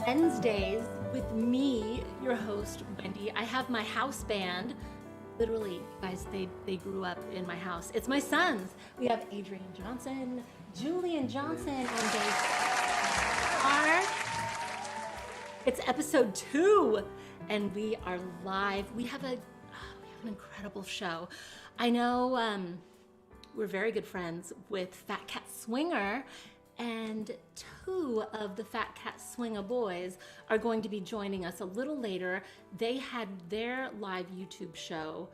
Wednesdays with me, your host, Wendy. I have my house band. Literally, guys, they grew up in my house. It's my sons. We have Adrian Johnson, Julian Johnson on bass. It's episode 2, and we are live. We have an incredible show. I know we're very good friends with Fat Cat Swinger, and 2 of the Fat Cat Swinger boys are going to be joining us a little later. They had their live YouTube show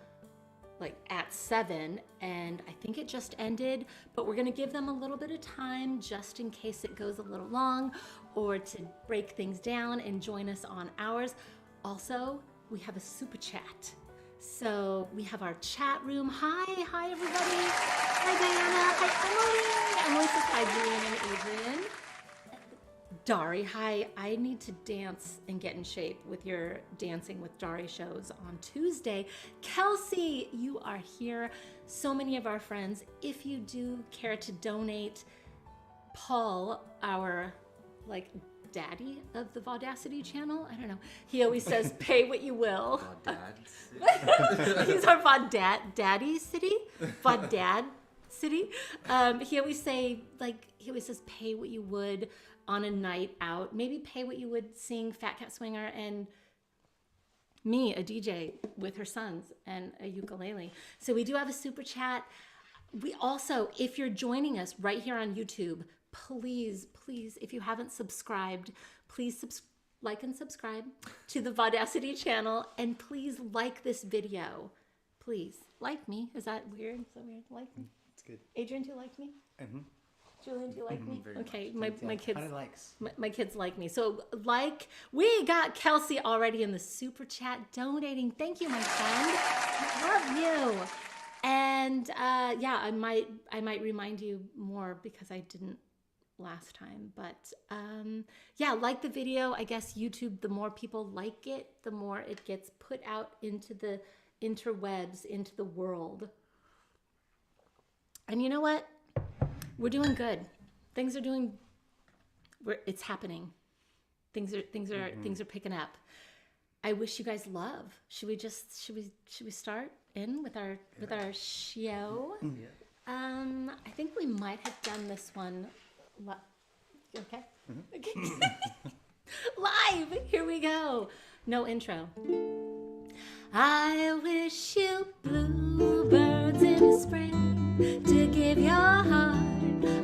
like at 7, and I think it just ended, but we're gonna give them a little bit of time just in case it goes a little long, or to break things down and join us on ours. Also, we have a super chat. So we have our chat room. Hi everybody. Hi Diana, hi Emily. Emily says hi, Julian and Adrian. Dari, hi. I need to dance and get in shape with your Dancing with Dari shows on Tuesday. Kelsey, you are here. So many of our friends. If you do care to donate, Paul, our daddy of the Vaudacity channel, I don't know. He always says, pay what you will. He's our Vaudaddy city. Vaudad city. He always says, pay what you would on a night out. Maybe pay what you would seeing Fat Cat Swinger and me, a DJ with her sons and a ukulele. So we do have a super chat. We also, if you're joining us right here on YouTube, please, if you haven't subscribed, please like and subscribe to the Vaudacity channel, and please like this video. Please like me. Is that weird? Is that weird? Like me? It's good. Adrian, do you like me? Mm-hmm. Julian, do you like me? Okay, much. my kids. Likes. My kids like me. So we got Kelsey already in the super chat donating. Thank you, my friend. I love you. And I might remind you more because I didn't last time, but like the video. I guess YouTube, the more people like it, the more it gets put out into the interwebs, into the world. And you know what? We're doing good. Things are doing. It's happening. Things are picking up. I wish you guys love. Should we start in with our show? Yeah. I think we might have done this one. Okay. Mm-hmm. Okay. Live. Here we go. No intro. I wish you bluebirds in the spring to give your heart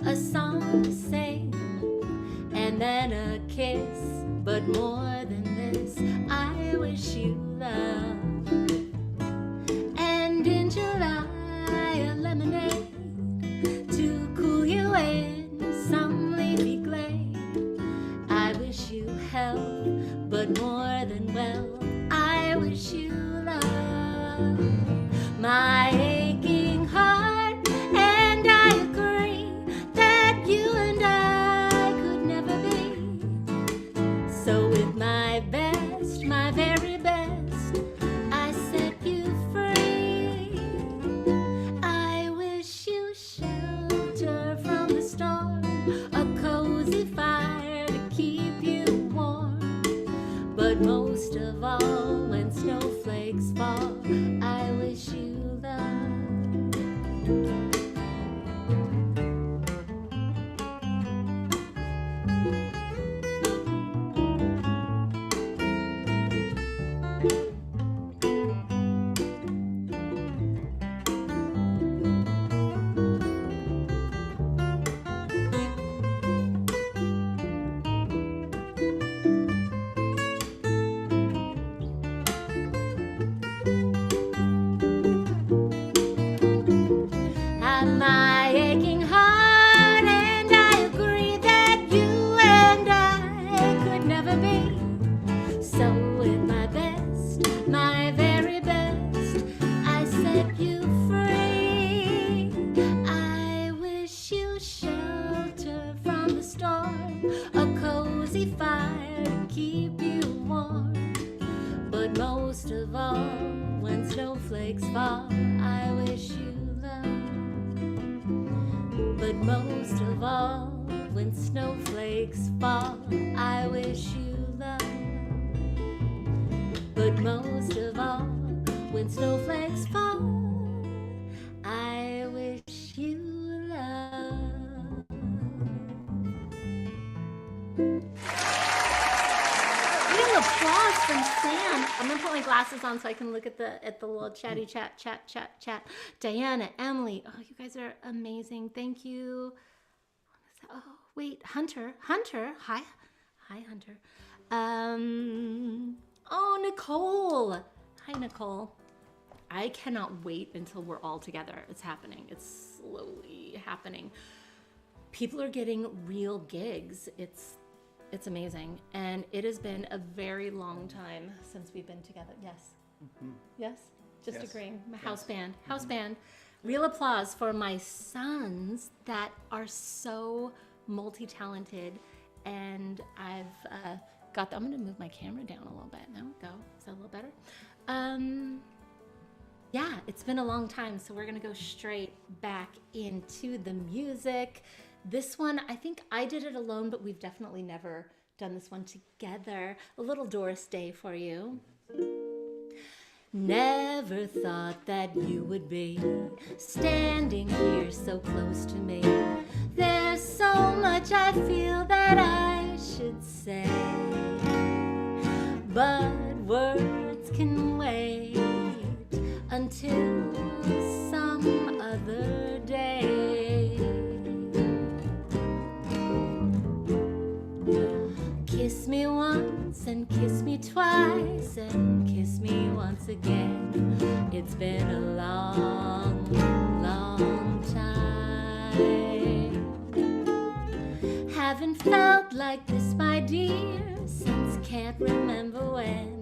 a song to sing, and then a kiss. But more than this, I wish you love. And in July, a lemonade to cool you in some leafy glade. I wish you health, but more than well, I wish you love. My aching heart, and I agree that you and I could never be. So with my best, my very best, I set you free. I wish you shelter from the storm, a cozy fire to keep you warm. But most of all, when snowflakes fall, I wish you love. My aching heart, and I agree that you and I could never be. So with my best, my very best, I set you free. I wish you shelter from the storm, a cozy fire to keep you warm. But most of all, when snowflakes fall, I wish you love. But most of all, when snowflakes fall, I wish you love. But most of all, when snowflakes fall, I wish you love. Real applause from Sam. I'm gonna put my glasses on so I can look at the little chatty chat. Diana, Emily, oh, you guys are amazing. Thank you. Oh, wait, Hunter, hi, Hunter. Oh, Nicole, hi, Nicole. I cannot wait until we're all together. It's happening. It's slowly happening. People are getting real gigs. It's amazing. And it has been a very long time since we've been together. Yes. Mm-hmm. Yes? Just yes. Agreeing. My house band. House band. Real applause for my sons that are so multi-talented. And I've got I'm going to move my camera down a little bit. Now go. Is that a little better? Yeah, it's been a long time, so we're gonna go straight back into the music. This one, I think I did it alone, but we've definitely never done this one together. A little Doris Day for you. Never thought that you would be standing here so close to me. There's so much I feel that I should say, but words can wait until some other day. Kiss me once and kiss me twice and kiss me once again. It's been a long, long time. Haven't felt like this, my dear, since can't remember when.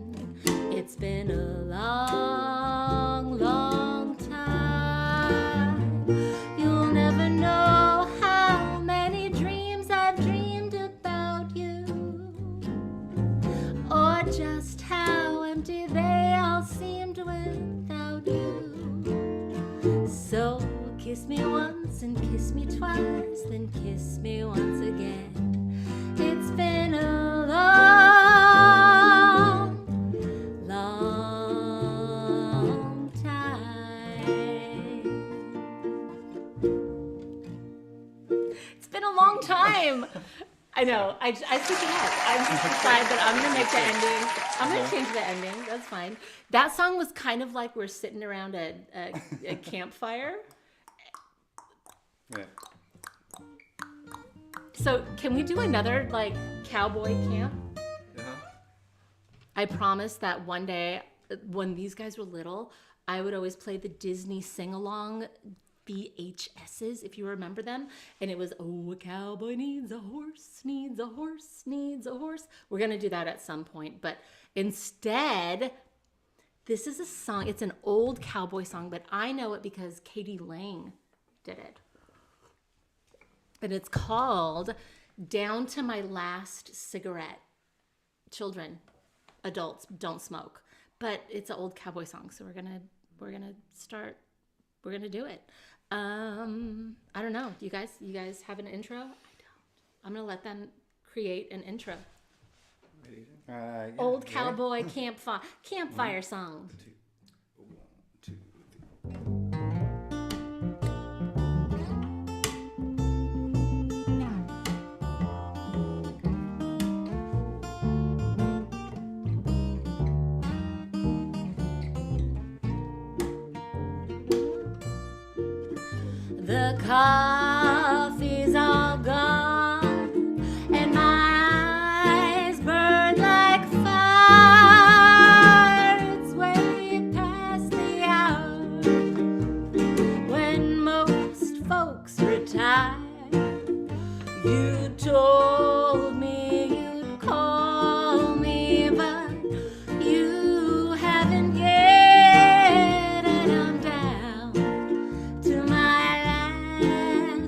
It's been a long, long time. You'll never know how many dreams I've dreamed about you, or just how empty they all seemed without you. So kiss me once and kiss me twice, then kiss me once again. It's been a long time. It's been a long time. I know. I switch it up. I just decided that I'm gonna make the ending. I'm gonna change the ending. That's fine. That song was kind of like we're sitting around a campfire. Yeah. So can we do another like cowboy camp? I promised that one day when these guys were little, I would always play the Disney sing-along VHSs, if you remember them. And it was, oh, a cowboy needs a horse, needs a horse, needs a horse. We're going to do that at some point. But instead, this is a song. It's an old cowboy song, but I know it because Katie Lang did it. And it's called Down to My Last Cigarette. Children, adults, don't smoke. But it's an old cowboy song, so we're gonna do it. I don't know. You guys have an intro? I don't. I'm gonna let them create an intro. Yeah, old cowboy campfire song. 1, 2, 3. The coffee's all gone, and my eyes burn like fire. It's way past the hour when most folks retire. You told me you'd call me, but you haven't yet, and I'm down to my last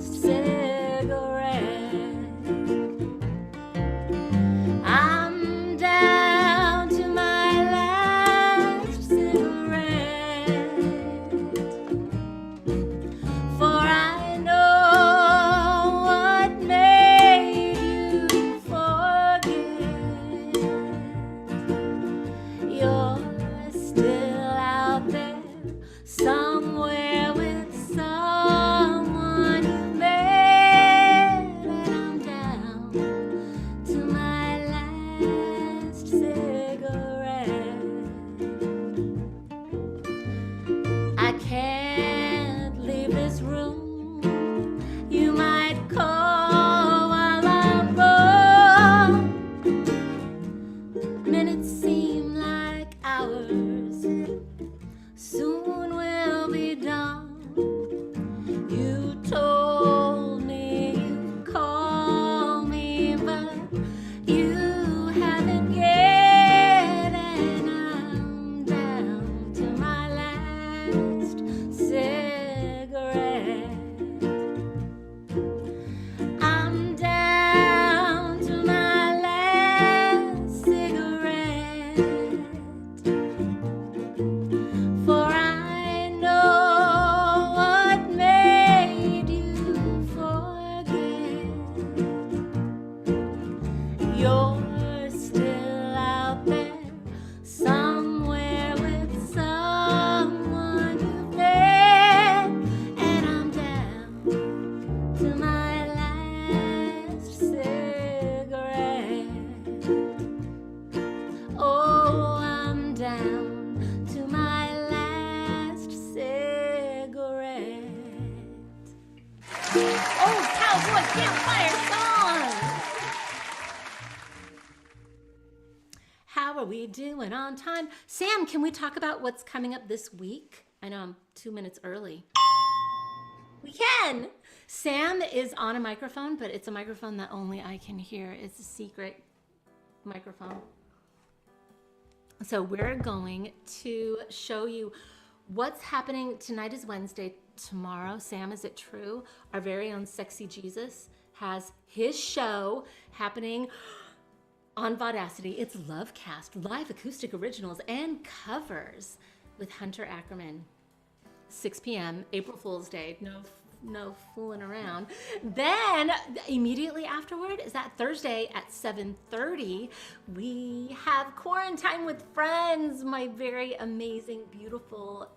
you're still out there somewhere with someone you've met, and I'm down to my last cigarette. Oh, I'm down to my last cigarette. Old cowboy campfire song. How are we doing on time? Sam, can we talk about what's coming up this week? I know I'm 2 minutes early. We can. Sam is on a microphone, but it's a microphone that only I can hear. It's a secret microphone. So we're going to show you what's happening. Tonight is Wednesday. Tomorrow, Sam, is it true? Our very own Sexy Jesus has his show happening on Vaudacity. It's Lovecast, live acoustic originals and covers with Hunter Ackerman. 6 p.m., April Fool's Day. No fooling around. Then immediately afterward is that Thursday at 7:30. We have Quarantine with Friends, my very amazing, beautiful,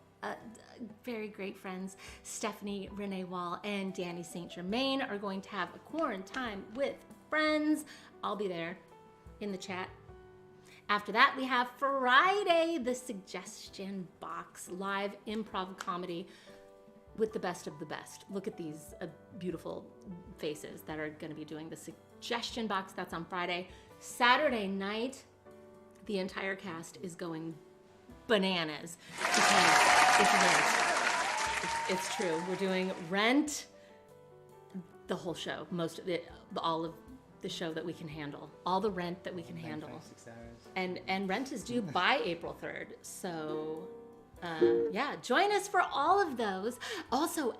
very great friends, Stephanie Renee Wall and Danny St. Germain are going to have a Quarantine with Friends. I'll be there in the chat. After that, we have Friday, the Suggestion Box, live improv comedy with the best of the best. Look at these beautiful faces that are going to be doing the Suggestion Box. That's on Friday. Saturday night, the entire cast is going bananas because it's Rent. It's true. We're doing Rent, the whole show, most of it, all of the show that we can handle, all the Rent that we can handle. 6 hours. And Rent is due by April 3rd. So yeah, join us for all of those. Also,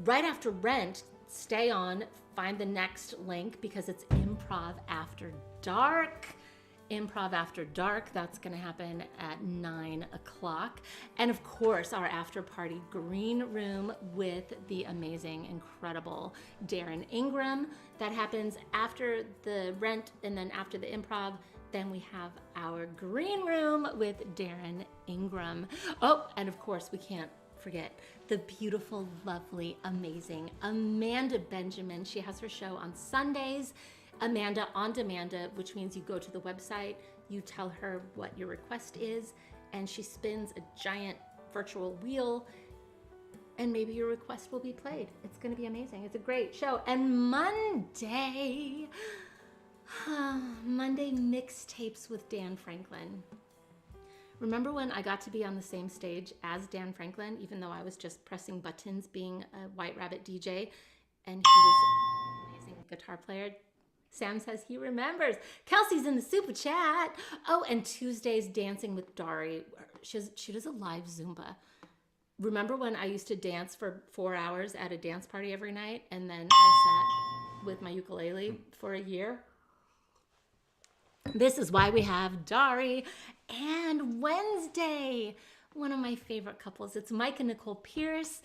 right after Rent, stay on, find the next link because it's Improv After Dark. Improv After Dark, that's going to happen at 9 o'clock. And of course, our after party green room with the amazing, incredible Darren Ingram. That happens after the Rent and then after the improv. Then we have our green room with Darren Ingram. Oh, and of course, we can't forget the beautiful, lovely, amazing Amanda Benjamin. She has her show on Sundays. Amanda on Demanda, which means you go to the website, you tell her what your request is, and she spins a giant virtual wheel, and maybe your request will be played. It's going to be amazing. It's a great show. And Monday mixtapes with Dan Franklin. Remember when I got to be on the same stage as Dan Franklin, even though I was just pressing buttons being a White Rabbit DJ, and he was an amazing guitar player? Sam says he remembers. Kelsey's in the super chat. Oh, and Tuesday's Dancing with Dari. She does a live Zumba. Remember when I used to dance for 4 hours at a dance party every night, and then I sat with my ukulele for a year? This is why we have Dari. And Wednesday, one of my favorite couples. It's Mike and Nicole Pierce.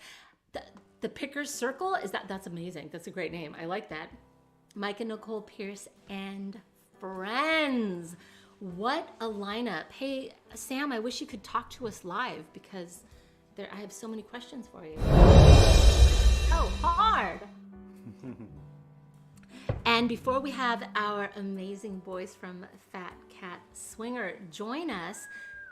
The Pickers Circle, that's amazing. That's a great name. I like that. Mike and Nicole Pierce and Friends. What a lineup. Hey, Sam, I wish you could talk to us live because I have so many questions for you. So hard. And before we have our amazing boys from Phat Cat Swinger join us,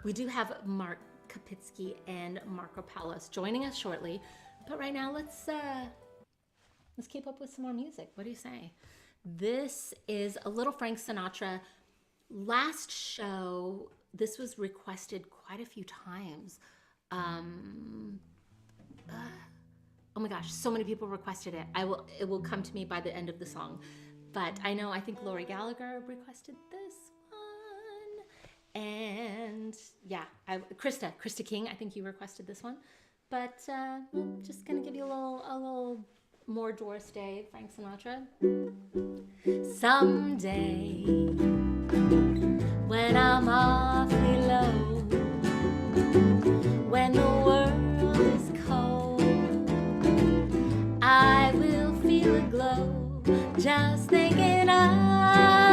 we do have Mark Kopitzke and Marco Palos joining us shortly. But right now, let's keep up with some more music. What do you say? This is a little Frank Sinatra. Last show, this was requested quite a few times. Oh my gosh, so many people requested it. It will come to me by the end of the song. But I think Lori Gallagher requested this one. And yeah, Krista King, I think you requested this one. But I'm just gonna give you a little more Doris Day, Frank Sinatra. Someday, when I'm awfully low, when the world is cold, I will feel a glow just thinking of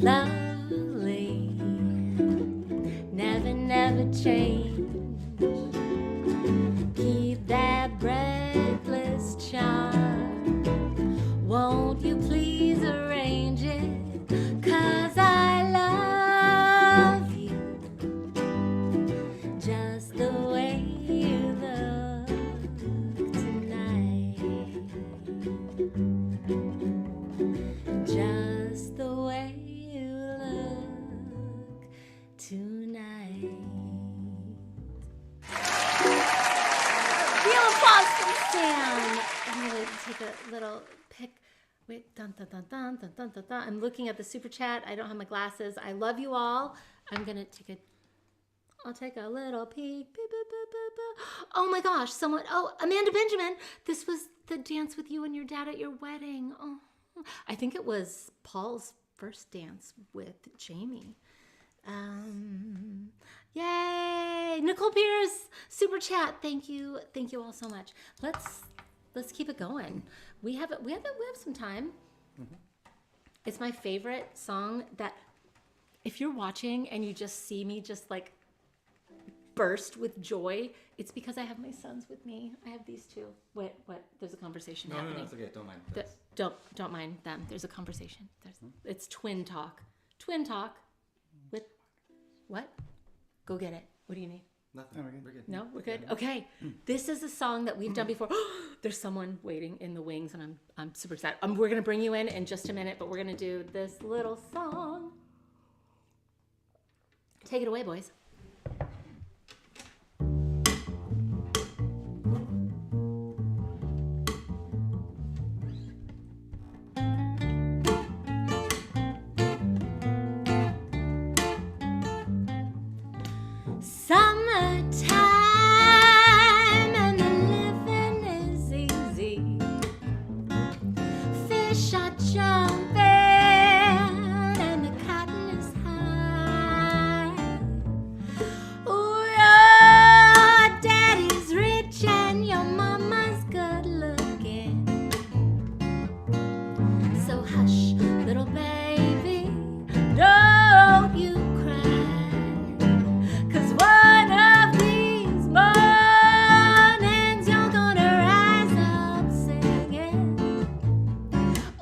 lovely, never, never change. Keep that breathless charm. Won't you please arrange it? 'Cause I love you just the way you look tonight. Just the way you look tonight. Real applause from Sam. I'm gonna take a little pic. Wait, dun dun dun dun dun dun dun dun. I'm looking at the super chat. I don't have my glasses. I love you all. I'm gonna I'll take a little peek. Beep, beep, beep, beep, beep. Oh my gosh, Amanda Benjamin. This was the dance with you and your dad at your wedding. Oh, I think it was Paul's first dance with Jamie. Yay! Nicole Pierce, super chat. Thank you all so much. Let's keep it going. We have some time. Mm-hmm. It's my favorite song that if you're watching and you just see me just like burst with joy, it's because I have my sons with me. I have these two. What? There's a conversation happening. No, it's okay. Don't mind. Don't mind them. There's a conversation. It's twin talk. Twin talk. With what? Go get it. What do you need? Nothing. We're good. No, we're good. Okay. This is a song that we've done before. There's someone waiting in the wings, and I'm super excited. We're gonna bring you in just a minute, but we're gonna do this little song. Take it away, boys. Summertime and the living is easy. Fish are jumping and the cotton is high. Oh, your daddy's rich and your mama's good looking. So hush, little baby, don't you cry. 'Cause one of these mornings you're gonna rise up singing.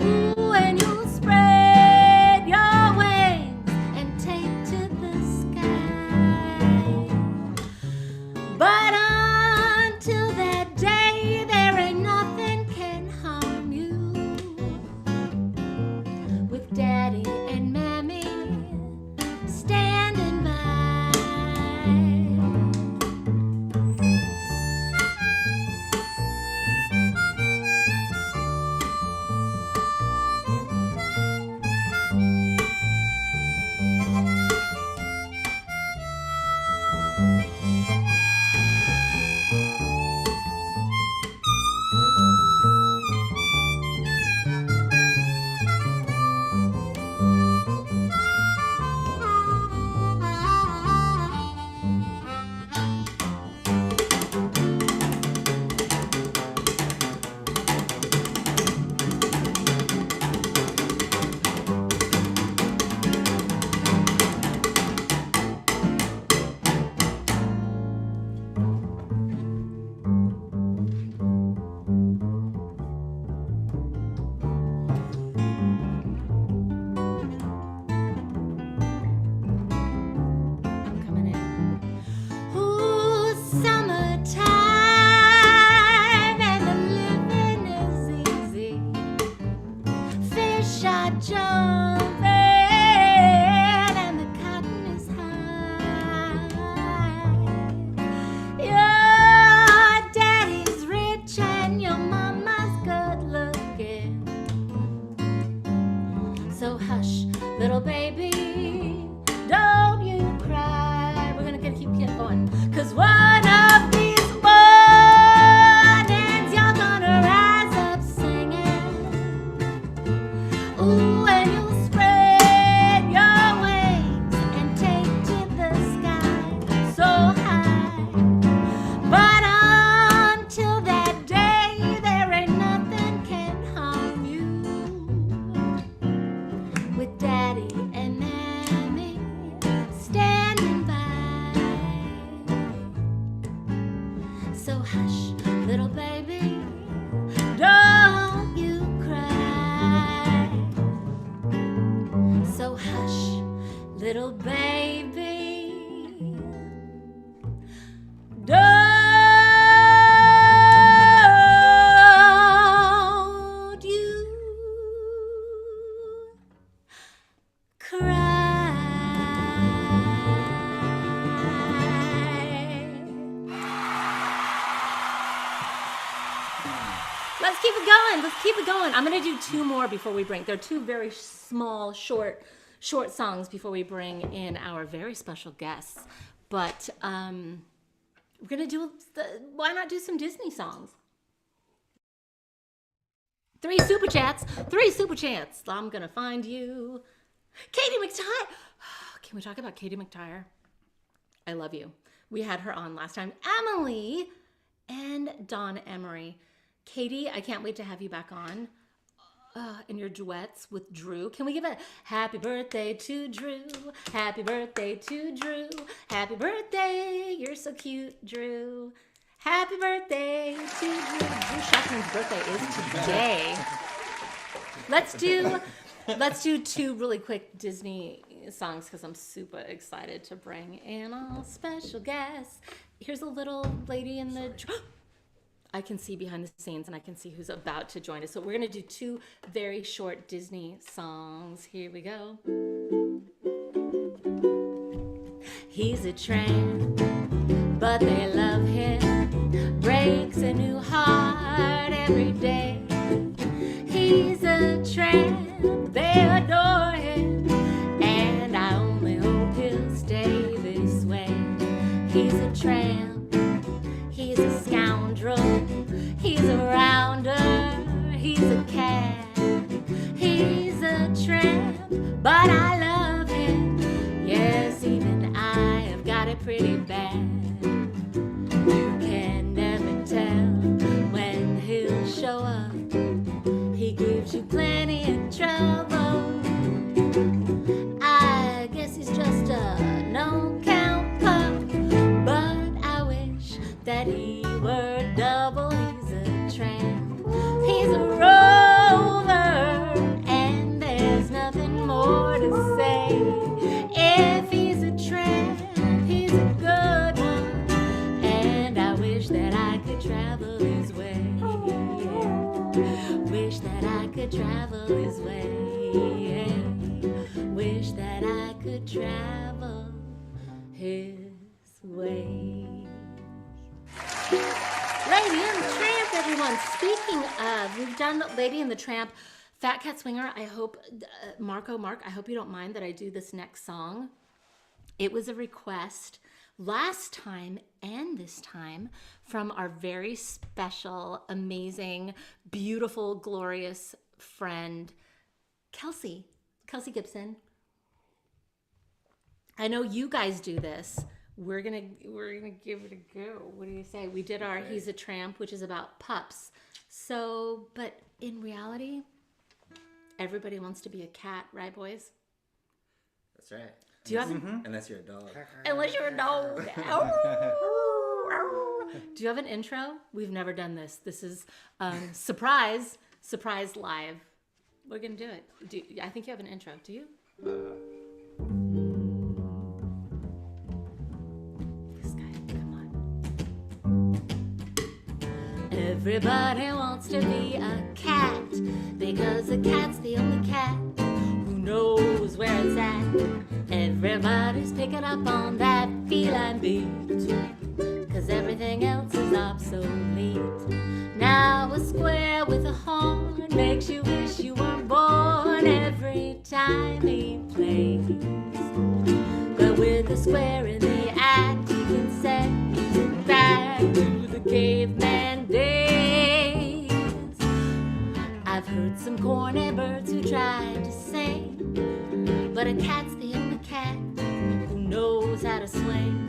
Ooh, and you'll spread your wings and take to the sky. But until that day, there ain't nothing can harm you. With Daddy and Mammy standing by. Coming in. Ooh, summertime and the living is easy. Fish are jumping and the cotton is high. Your daddy's rich and your mama's good looking. So hush, little baby, don't you cry. We're gonna keep going. 'Cause one of these mornings you're gonna rise up singing. Ooh, and you'll spread your wings and take to the sky so high. But until that day, there ain't nothing can harm you. With Daddy and little baby. Don't you cry. Let's keep it going. Let's keep it going. I'm going to do two more before we bring. They're two very small, short songs before we bring in our very special guests. But we're going to do, why not do some Disney songs? Three super chats. I'm going to find you. Katie McTire. Can we talk about Katie McTire? I love you. We had her on last time. Emily and Dawn Emery. Katie, I can't wait to have you back on in your duets with Drew. Can we give a happy birthday to Drew? Happy birthday to Drew. Happy birthday. You're so cute, Drew. Happy birthday to Drew. Drew Shuffman's birthday is today. Let's do two really quick Disney songs because I'm super excited to bring in a special guest. Here's a little lady in the... I can see behind the scenes and I can see who's about to join us. So we're going to do two very short Disney songs. Here we go. He's a tramp, but they love him. Breaks a new heart every day. He's a tramp, they adore him. And I only hope he'll stay this way. He's a tramp. He's a scoundrel, he's a rounder, he's a cat, he's a tramp, but I love him. Yes, even I have got it pretty bad. You can never tell when he'll show up. He gives you plenty of trouble. I guess he's just a no-count pup, but I wish that he were double. He's a tramp, he's a rover, and there's nothing more to say. If he's a tramp, he's a good one, and I wish that I could travel his way. Wish that I could travel his way. Wish that I could travel his way. Lady and the Tramp, everyone. Speaking of, we've done Lady and the Tramp. Fat Cat Swinger, I hope, Mark, I hope you don't mind that I do this next song. It was a request last time and this time from our very special, amazing, beautiful, glorious friend, Kelsey Gibson. I know you guys do this. We're gonna give it a go. What do you say? We did our He's a Tramp, which is about pups. So, but in reality, everybody wants to be a cat, right, boys? That's right. Do you have Unless you're a dog. Unless you're a dog. Do you have an intro? We've never done this. This is surprise live. We're gonna do it. I think you have an intro. Do you? Everybody wants to be a cat because a cat's the only cat who knows where it's at. Everybody's picking up on that feline beat cause everything else is obsolete. Now a square with a horn makes you wish you were born every time he plays. But with a square in the act, he can set music back to the caveman days. I've heard some corny birds who tried to sing, but a cat's the only cat who knows how to swing,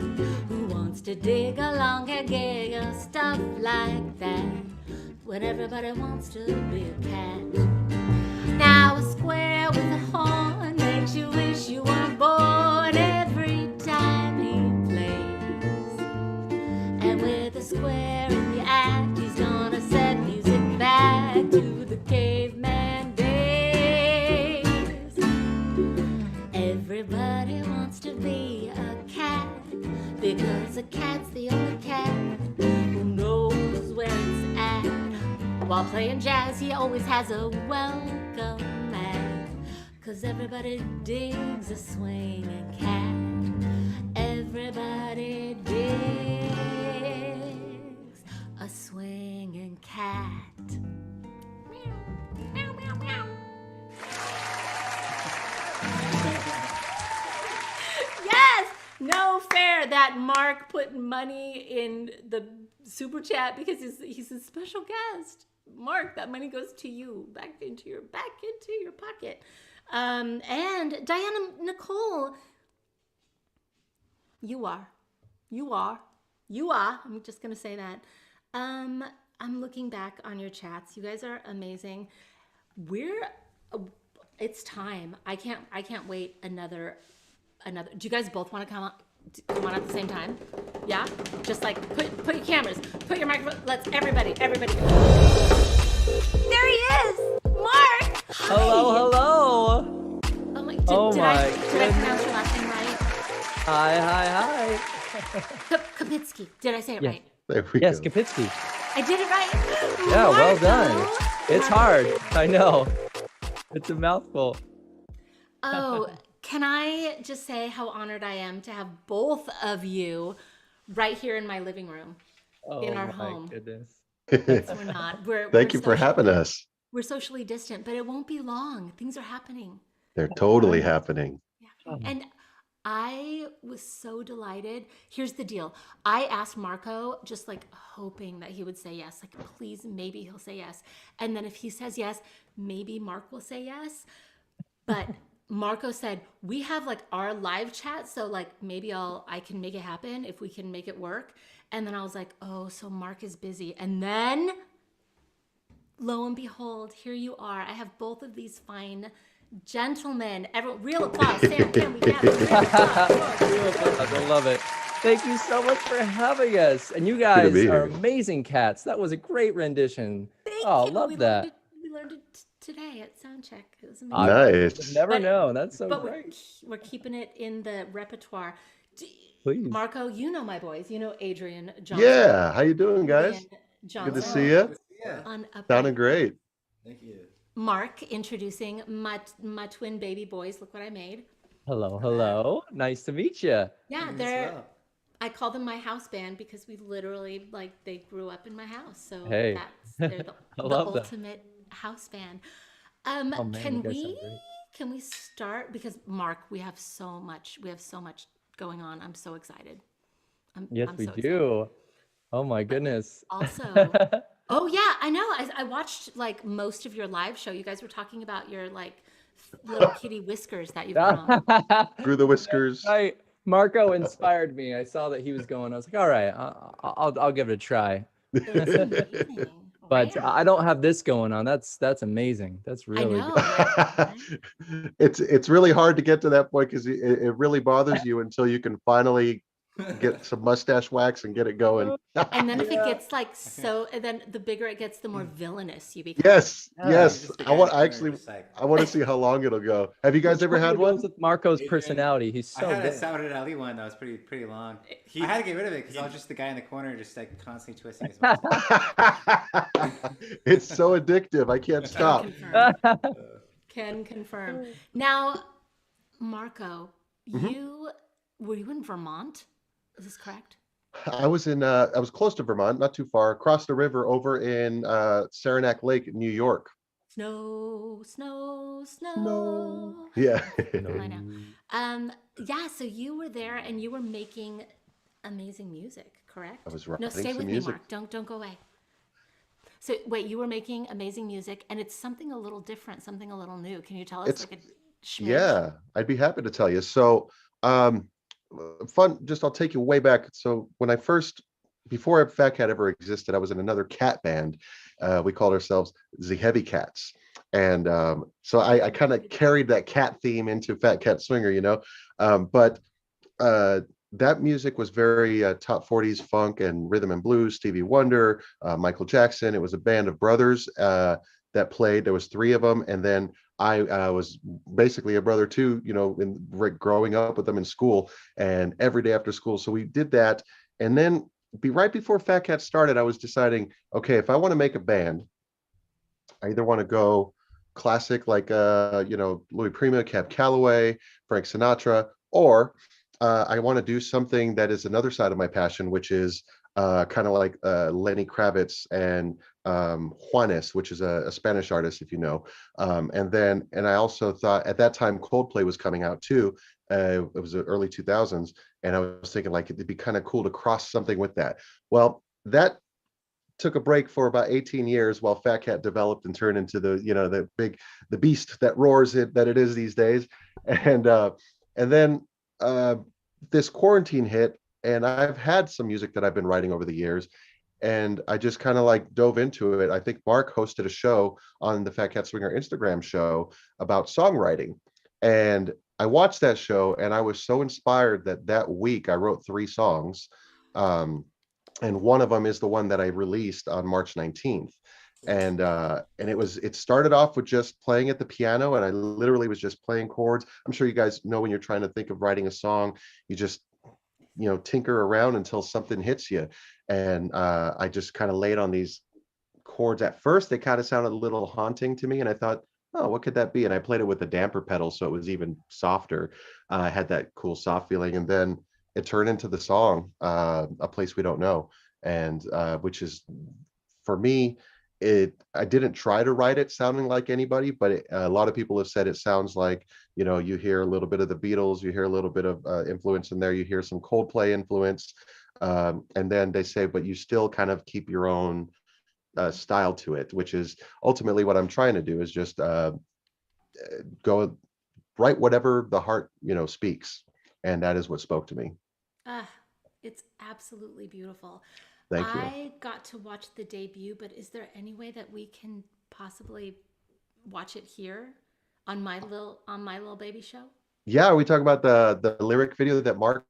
who wants to dig along a gig or stuff like that, when everybody wants to be a cat. Now a square with a horn makes you wish you were born every time he plays. And with a square in the act, he's gonna set music back to the caveman days. Everybody wants Playing jazz, he always has a welcome mat, 'cause everybody digs a swinging cat. Everybody digs a swinging cat. Meow, meow, meow. Yes! No fair that Mark put money in the super chat because he's a special guest. Mark, that money goes to you, back into your pocket. And Diana Nicole, you are. I'm just gonna say that. I'm looking back on your chats. You guys are amazing. It's time. I can't wait another. Do you guys both want to come on at the same time? Yeah? Just like put your cameras, put your microphone. Let's everybody. There he is, Mark. Hi. Hello. Oh my! Did I pronounce your last name right? Hi. Kopitzke. Did I say it right? There we Yes, go. Kopitzke. I did it right. Yeah, well Marco. done. It's hard. I know. It's a mouthful. Oh, can I just say how honored I am to have both of you right here in my living room, in our home. Goodness. Yes, we're not. Thank you for having us. We're socially distant, but it won't be long. Things are happening. They're totally happening. Yeah. And I was so delighted. Here's the deal. I asked Marco, just like hoping that he would say yes. Like, please, maybe he'll say yes. And then if he says yes, maybe Mark will say yes. But Marco said, we have like our live chat. So like, maybe I can make it happen if we can make it work. And then I was like, oh, so Mark is busy. And then lo and behold, here you are. I have both of these fine gentlemen. Everyone, real applause. Sam, can we have real applause? I love it. Thank you so much for having us. And you guys are amazing cats. That was a great rendition. Thank you. Love that. We learned it today at Soundcheck. It was amazing. Nice. Never know. That's so great. We're keeping it in the repertoire. Please. Marco, you know my boys. You know Adrian Johnson. Yeah. How you doing, guys? Good to see you. Sounding great. Thank you. Mark, introducing my twin baby boys. Look what I made. Hello. Nice to meet you. Yeah, I call them my house band because we literally they grew up in my house. So they're the ultimate house band. Can we start, because Mark, we have so much going on. I'm so excited. Yes, we do. Oh my goodness. Also, oh yeah, I know. I watched like most of your live show. You guys were talking about your like little kitty whiskers that you've grown. Grew the whiskers. Marco inspired me. I saw that he was going. I was like, all right, I'll give it a try. But I don't have this going on. That's amazing. That's really good. Right? It's really hard to get to that point because it really bothers you until you can finally get some mustache wax and get it going. And then if it gets like then the bigger it gets, the more villainous you become. Yes. I want to see how long it'll go. Have you guys ever had one? With Marco's personality, he's so I had good. a Salvador Ali one that was pretty long. I had to get rid of it because I was just the guy in the corner just like constantly twisting his mustache. It's so addictive. I can't stop. Can confirm. Now, Marco, were you in Vermont? Is this correct? I was close to Vermont, not too far, across the river over in Saranac Lake, New York. Snow. Yeah. I know. Yeah, so you were there and you were making amazing music, correct? I was writing stay with music. me, Mark. Don't go away. So wait, you were making amazing music, and it's something a little different, something a little new. Can you tell us Yeah, I'd be happy to tell you. So I'll take you way back. So when before Phat Cat ever existed, I was in another cat band. We called ourselves the Heavy Cats. And so I kind of carried that cat theme into Phat Cat Swinger, but that music was very top 40s funk and rhythm and blues, Stevie Wonder, Michael Jackson. It was a band of brothers that played. There was 3 of them. And then I was basically a brother too, growing up with them in school and every day after school. So we did that. And then right before Phat Cat started, I was deciding, okay, if I want to make a band, I either want to go classic like Louis Prima, Cab Calloway, Frank Sinatra, or I want to do something that is another side of my passion, which is kind of like Lenny Kravitz and Juanes, which is a Spanish artist, if you know. And I also thought at that time Coldplay was coming out too. It was the early 2000s, and I was thinking like it'd be kind of cool to cross something with that. Well, that took a break for about 18 years while Fat Cat developed and turned into the beast that roars that it is these days. And then this quarantine hit, and I've had some music that I've been writing over the years, and I just kind of like dove into it. I think Mark hosted a show on the Fat Cat Swinger Instagram show about songwriting, and I watched that show, and I was so inspired that week I wrote 3 songs, and one of them is the one that I released on March 19th. And it started off with just playing at the piano, and I literally was just playing chords. I'm sure you guys know when you're trying to think of writing a song, you just tinker around until something hits you. And I just kind of laid on these chords. At first they kind of sounded a little haunting to me, and I thought, oh, what could that be? And I played it with a damper pedal, so it was even softer. I had that cool soft feeling, and then it turned into the song A Place We Don't Know, and which is, for me, I didn't try to write it sounding like anybody, but a lot of people have said it sounds like, you hear a little bit of the Beatles, you hear a little bit of influence in there, you hear some Coldplay influence, and then they say, but you still kind of keep your own style to it, which is ultimately what I'm trying to do, is just go write whatever the heart speaks, and that is what spoke to me. It's absolutely beautiful. Thank you. I got to watch the debut, but is there any way that we can possibly watch it here on my little baby show? Yeah, are we talking about the lyric video that Mark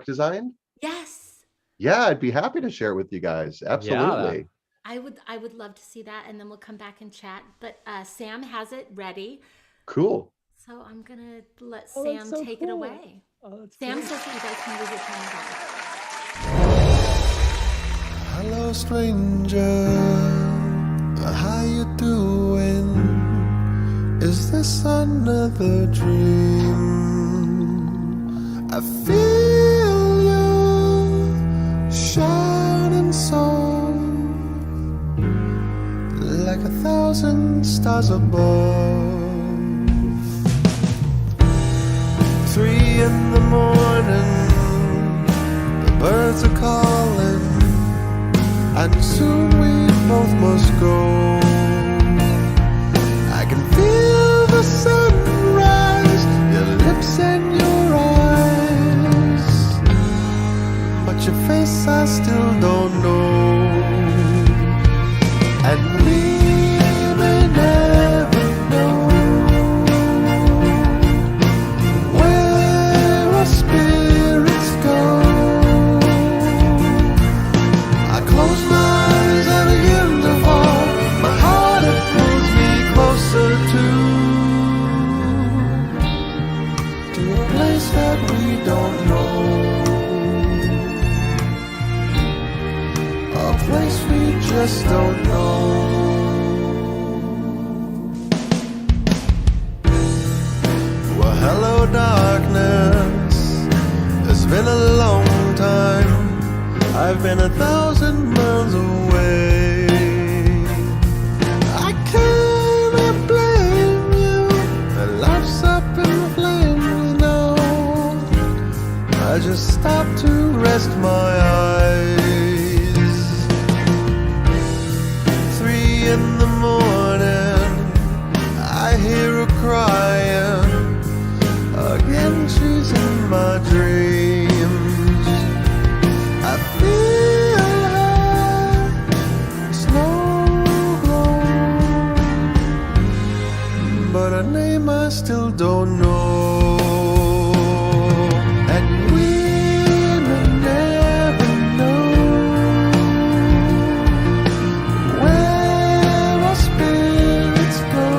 designed? Yes. Yeah, I'd be happy to share it with you guys. Absolutely. Yeah. I would love to see that, and then we'll come back and chat. But Sam has it ready. Cool. So I'm gonna let Sam take it away. Sam says that you guys can leave your cameras on. Hello, stranger. How you doing? Is this another dream? I feel you shining so, like 1,000 stars above. 3 in the morning, the birds are calling, and soon we both must go. I can feel the sunrise, your lips and your eyes, but your face I still don't know. And we may never know where our spirits go. I close my eyes and begin to fall. My heart, it pulls me closer to a place that we don't know, a place we just don't know. Well, hello darkness, it's been a long time. I've been 1,000 miles away. I can't blame you, the life's up in flames now. I just stopped to rest my eyes. 3 in the morning, I hear her crying. Again she's in my dreams. I feel her snow glow, but her name I still don't know. And we may never know where our spirits go.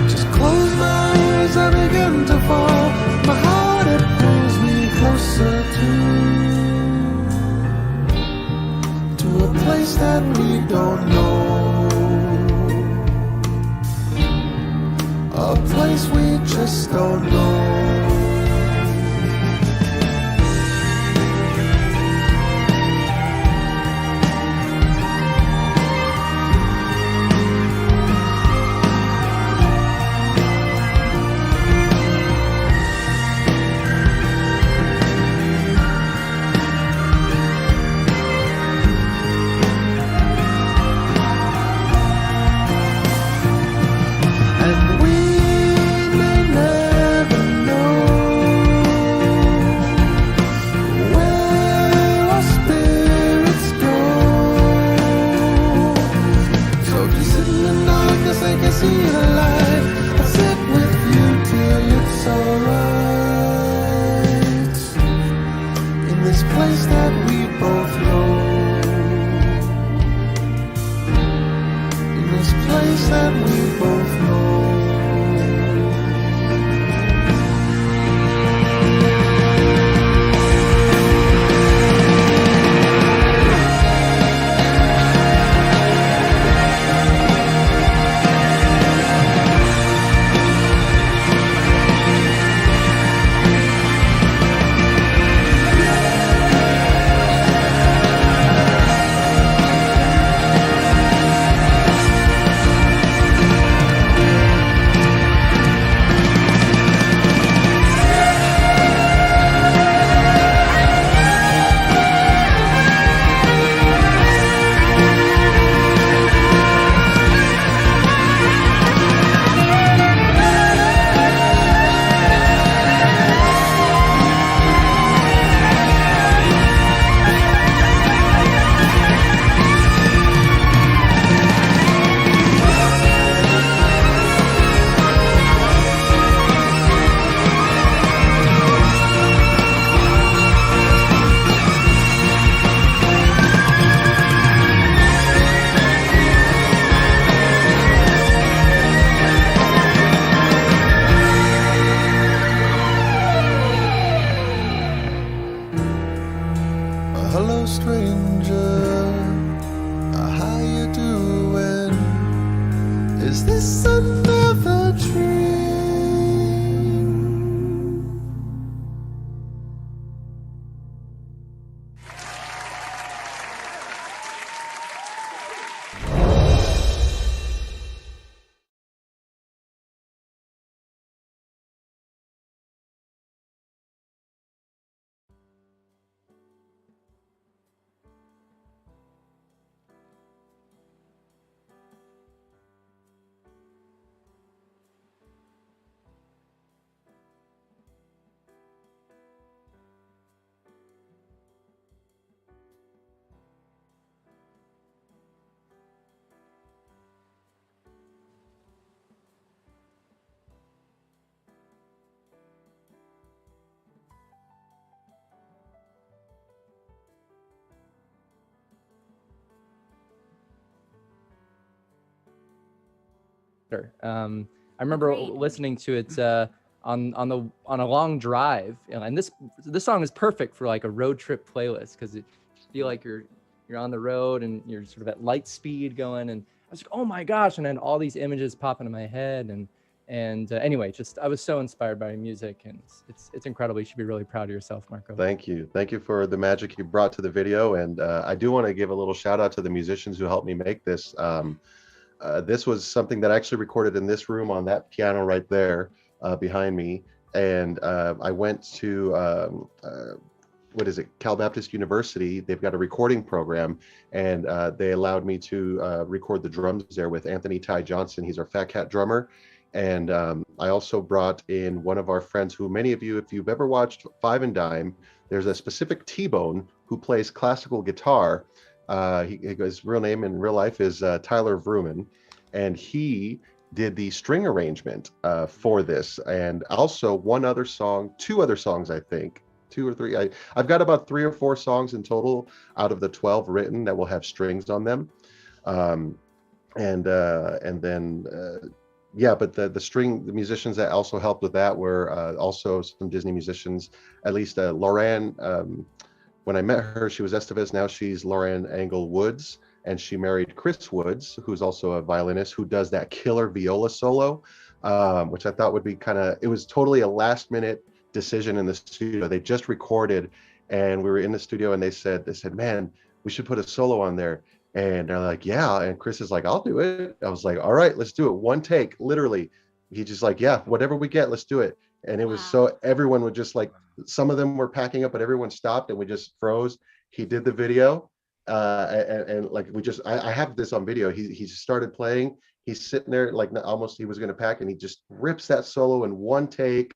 Just close my eyes, I begin to fall. My heart, it pulls me closer to a place that we don't know. a place we just don't know. I remember listening to it on a long drive, and this song is perfect for like a road trip playlist because you feel like you're on the road and you're sort of at light speed going, and I was like, oh my gosh, and then all these images pop into my head, and anyway, just I was so inspired by your music, and it's incredible. You should be really proud of yourself, Marco. Thank you for the magic you brought to the video, and I do want to give a little shout out to the musicians who helped me make this. This was something that I actually recorded in this room on that piano right there behind me, and I went to what is it, Cal Baptist University. They've got a recording program, and they allowed me to record the drums there with Anthony Ty Johnson. He's our Phat Cat drummer. And I also brought in one of our friends who many of you, if you've ever watched Five and Dime, there's a specific T-Bone who plays classical guitar. His real name in real life is Tyler Vrooman, and he did the string arrangement for this, and also two other songs, I think, 2 or 3. I've got about 3 or 4 songs in total out of the 12 written that will have strings on them, yeah. But the musicians that also helped with that were also some Disney musicians. At least Lauren. When I met her, she was Estevez. Now she's Lauren Angle Woods, and she married Chris Woods, who's also a violinist who does that killer viola solo. which I thought would be it was totally a last minute decision in the studio. They just recorded and we were in the studio and they said, man, we should put a solo on there. And they're like, yeah. And Chris is like, I'll do it. I was like, all right, let's do it. One take, literally. He just like, yeah, whatever we get, let's do it. And it was so everyone would just like, some of them were packing up, but everyone stopped and we just froze. He did the video. And like, I have this on video. He just started playing. He's sitting there like almost he was going to pack, and he just rips that solo in one take,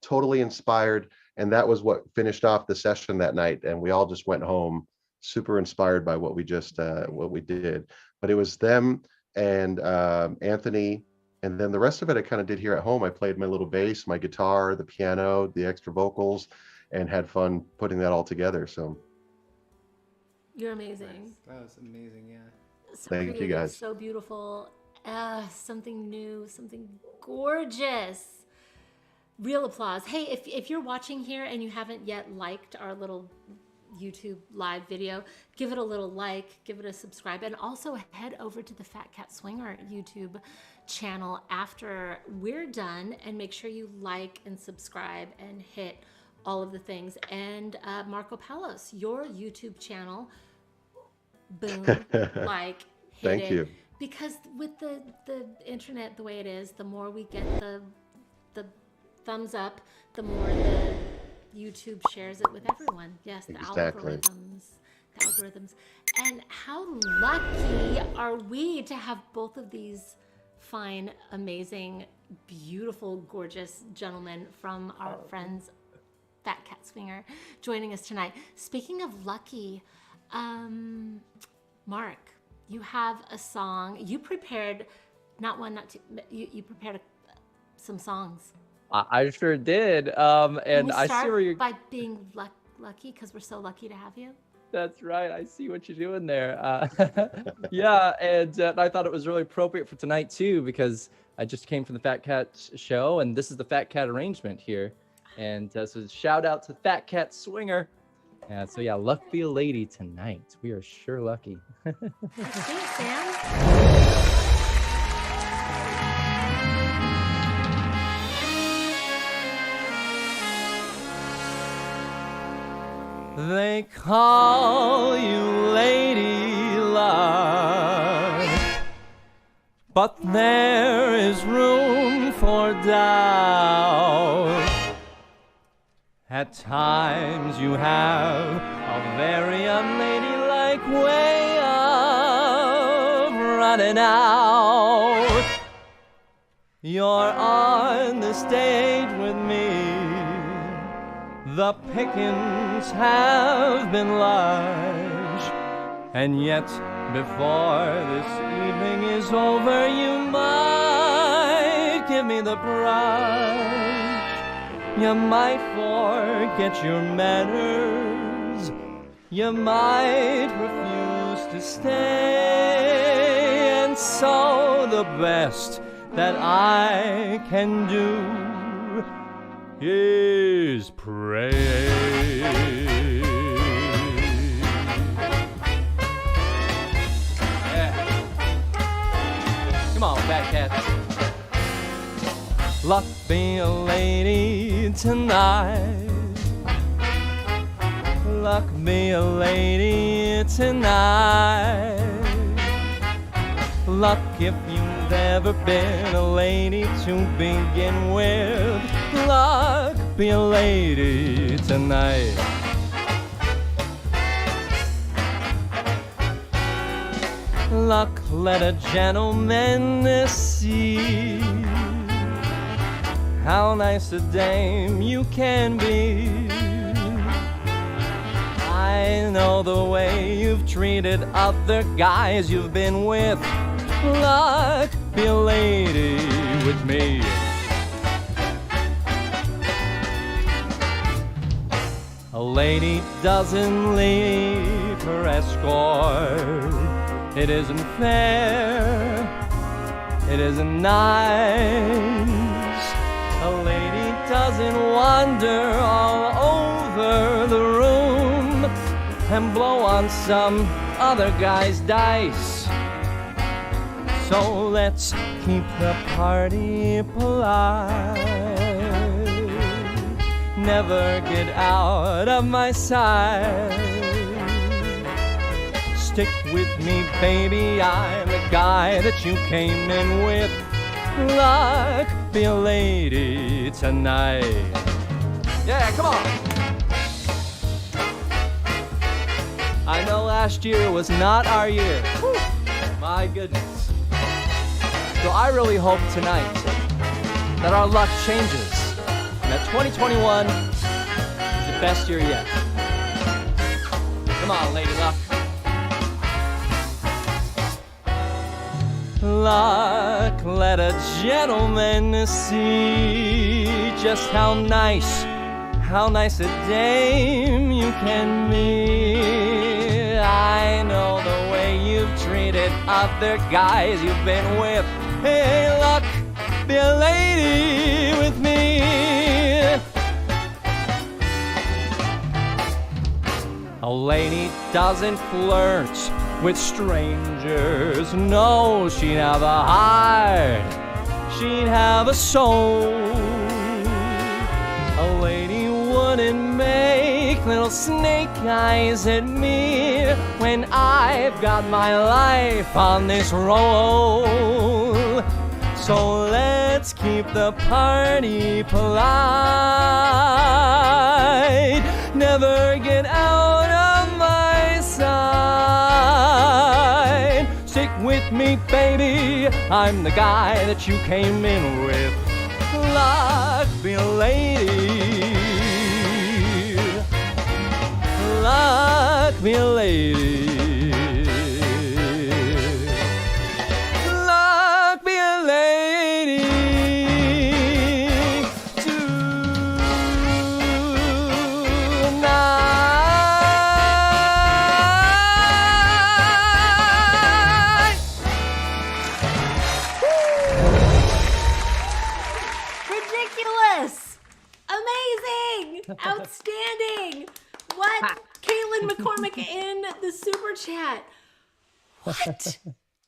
totally inspired. And that was what finished off the session that night. And we all just went home super inspired by what we did. But it was them and Anthony, and then the rest of it I kind of did here at home. I played my little bass, my guitar, the piano, the extra vocals, and had fun putting that all together. So you're amazing. That was amazing. Yeah. So thank creative, you guys. so beautiful. Something new, something gorgeous. Real applause. Hey, if you're watching here and you haven't yet liked our little YouTube live video, give it a little like, give it a subscribe, and also head over to the Phat Cat Swinger YouTube channel after we're done and make sure you like and subscribe and hit all of the things. And Marco Palos, your YouTube channel, boom, like, hit Thank it. you. Because with the internet the way it is, the more we get the thumbs up, the more the YouTube shares it with everyone. Yes, the Exactly. algorithms. And how lucky are we to have both of these fine, amazing, beautiful, gorgeous gentlemen from our friends Phat Cat Swinger joining us tonight. Speaking of lucky, Mark, you have a song. You prepared, not one, not two, you prepared some songs. I sure did. And I see where you're. By being lucky, because we're so lucky to have you. That's right. I see what you're doing there. Yeah, and I thought it was really appropriate for tonight too, because I just came from the Phat Cat show, and this is the Phat Cat arrangement here. And so shout out to Phat Cat Swinger. So yeah, luck be a lady tonight. We are sure lucky. Thanks, Sam. They call you Lady Luck, but there is room for doubt. At times you have a very unladylike way of running out. You're on the stage with me. The pickings have been large, and yet before this evening is over, you might give me the brush. You might forget your manners. You might refuse to stay, and so the best that I can do is pray. Yeah. Come on, Phat Cat. Luck be a lady tonight. Luck be a lady tonight. Luck if you've ever been a lady to begin with. Luck be a lady tonight. Luck let a gentleman see how nice a dame you can be. I know the way you've treated other guys you've been with. Luck be a lady with me. A lady doesn't leave her escort. It isn't fair. It isn't nice. A lady doesn't wander all over the room and blow on some other guy's dice. So let's keep the party polite. Never get out of my sight. Stick with me, baby, I'm the guy that you came in with. Luck be a lady tonight. Yeah, come on. I know last year was not our year. Whew. My goodness. So I really hope tonight that our luck changes and that 2021 is the best year yet. Come on, Lady Luck. Luck, let a gentleman see just how nice a dame you can be. I know the way you've treated other guys you've been with. Hey, Luck, be a lady with me. A lady doesn't flirt with strangers. No, she'd have a heart, she'd have a soul. A lady wouldn't make little snake eyes at me when I've got my life on this roll. So let's keep the party polite. Never get out of my sight. Stick with me, baby, I'm the guy that you came in with. Luck be a lady. Luck be a lady. Luck be a lady tonight. Ridiculous! Amazing! Outstanding! What? Caitlin McCormick in the super chat. What?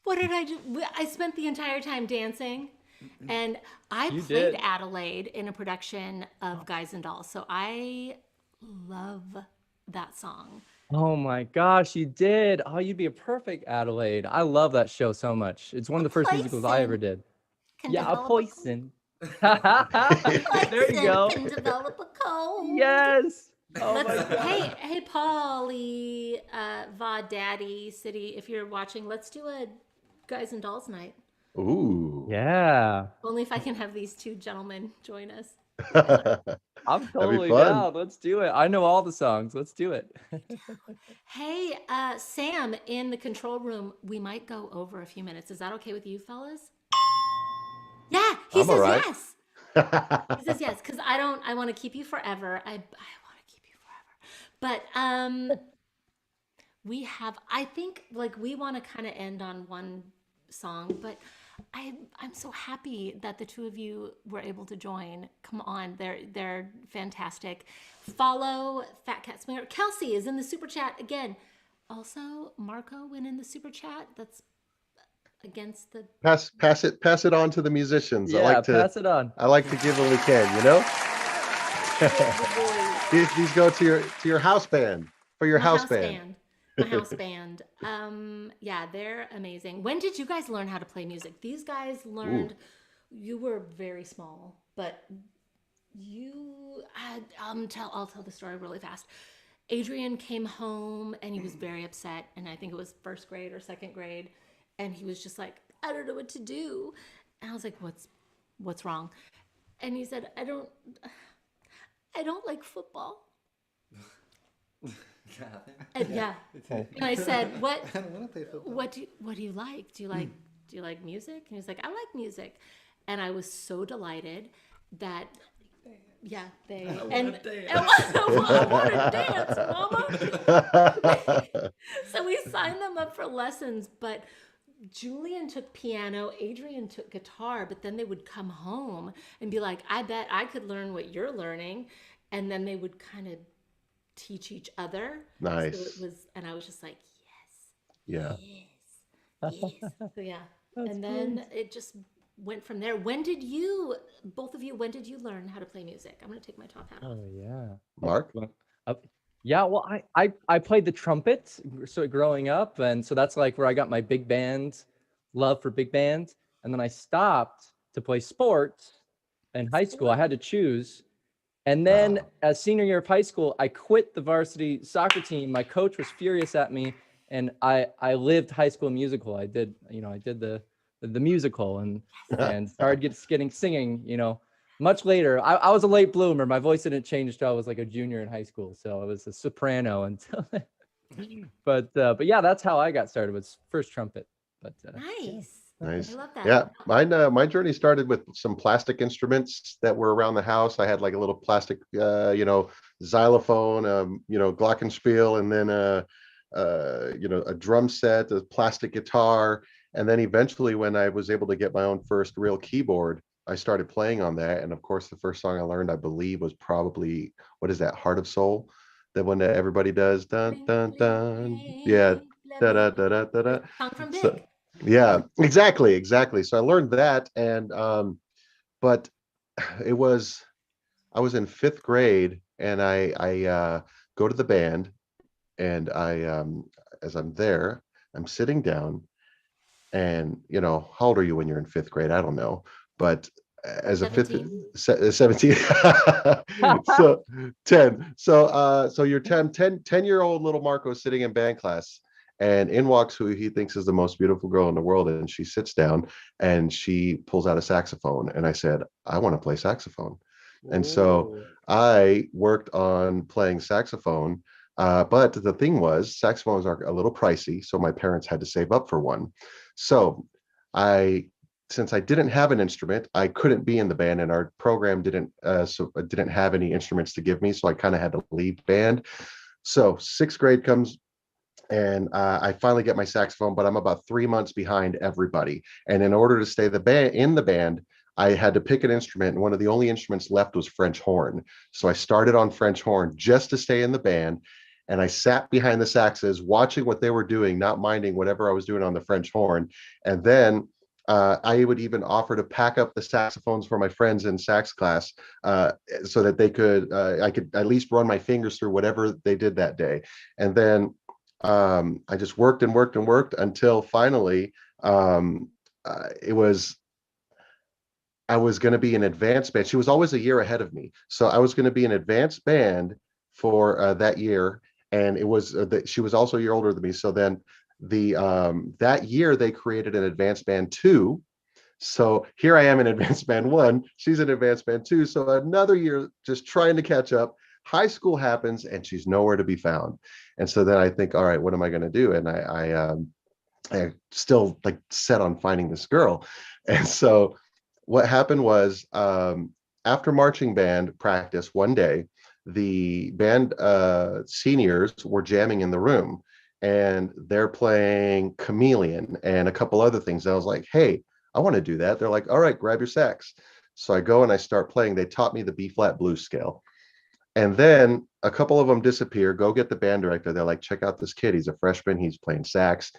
What did I do? I spent the entire time dancing, and I You played did. Adelaide in a production of Guys and Dolls, so I love that song. Oh my gosh, you did. Oh, you'd be a perfect Adelaide. I love that show so much. It's one of the first musicals I ever did. Can Yeah, a develop poison. There you poison go. can develop a cold. Yes. Oh my Let's, god. hey, Paulie, Vaudacity City, if you're watching, let's do a Guys and Dolls night. Ooh. Yeah. Only if I can have these two gentlemen join us. I'm totally fun. down. Let's do it. I know all the songs. Let's do it. Hey, Sam, in the control room, we might go over a few minutes. Is that okay with you, fellas? Yeah, he I'm says all right. yes. He says yes, because I want to keep you forever. I want to keep you forever. But we have, I think, like, we want to kind of end on one song, but I'm so happy that the two of you were able to join. Come on, they're fantastic. Follow Fat Cat Swinger. Kelsey is in the super chat again. Also, Marco went in the super chat. That's against the pass it on to the musicians. Yeah, pass it on. I like to give when we can, you know? These go to your house band for your My house band. My house band. Yeah, they're amazing. When did you guys learn how to play music? These guys learned. You were very small, but I'll tell the story really fast. Adrian came home and he was very upset, and I think it was first grade or second grade, and he was just like, I don't know what to do. And I was like, what's wrong? And he said, I don't like football. And yeah. And I said, what? I don't want to play football. What do you like? Do you like music? And he's like, I like music. And I was so delighted that I want to dance, mama. So we signed them up for lessons, but Julian took piano, Adrian took guitar, but then they would come home and be like, I bet I could learn what you're learning. And then they would kind of teach each other. Nice. So it was, and I was just like, Yeah. yes. So yeah, And then it just went from there. When did you, both of you, when did you learn how to play music? I'm going to take my top hat off. Oh yeah. Mark? Yeah, well, I played the trumpet so growing up, and so that's like where I got my big band love for big band. And then I stopped to play sports in high school. I had to choose. And then as senior year of high school, I quit the varsity soccer team. My coach was furious at me, and I lived High School Musical. I did the musical and started getting singing, much later. I was a late bloomer. My voice didn't change until I was like a junior in high school. So I was a soprano until but yeah, that's how I got started, was first trumpet. But Nice. Nice. I love that. Yeah, my journey started with some plastic instruments that were around the house. I had like a little plastic, xylophone, glockenspiel, and then a drum set, a plastic guitar, and then eventually, when I was able to get my own first real keyboard, I started playing on that. And of course, the first song I learned, I believe, was probably, what is that, Heart of Soul, the one that everybody does, dun dun dun, yeah, da da da da da da. Song from Big. So, yeah, exactly. So I learned that, and but I was in fifth grade, and I go to the band, and as I'm there, I'm sitting down, and how old are you when you're in fifth grade? I don't know, but as 17. 17 so 10, so you're 10-year-old little Marco sitting in band class, and in walks who he thinks is the most beautiful girl in the world, and she sits down and she pulls out a saxophone, and I said, I want to play saxophone. And so I worked on playing saxophone, but the thing was, saxophones are a little pricey, so my parents had to save up for one. So since I didn't have an instrument, I couldn't be in the band, and our program didn't have any instruments to give me, so I kind of had to leave band. So sixth grade comes, and I finally get my saxophone, but I'm about 3 months behind everybody. And in order to stay in the band, I had to pick an instrument, and one of the only instruments left was French horn. So I started on French horn just to stay in the band, and I sat behind the saxes, watching what they were doing, not minding whatever I was doing on the French horn. And then I would even offer to pack up the saxophones for my friends in sax class, so that I could at least run my fingers through whatever they did that day. And then I just worked and worked and worked until finally I was going to be an advanced band. She was always a year ahead of me, so I was going to be an advanced band for that year, and it was she was also a year older than me. So then that year they created an advanced band 2. So here I am in advanced band 1, she's in advanced band 2. So another year just trying to catch up. High school happens, and she's nowhere to be found. And so then I think, all right, what am I going to do? And I still like set on finding this girl. And so what happened was, after marching band practice one day, the band seniors were jamming in the room, and they're playing Chameleon and a couple other things. And I was like, hey, I want to do that. They're like, all right, grab your sax. So I go and I start playing. They taught me the B flat blues scale. And then a couple of them disappear, go get the band director. They're like, check out this kid. He's a freshman. He's playing sax.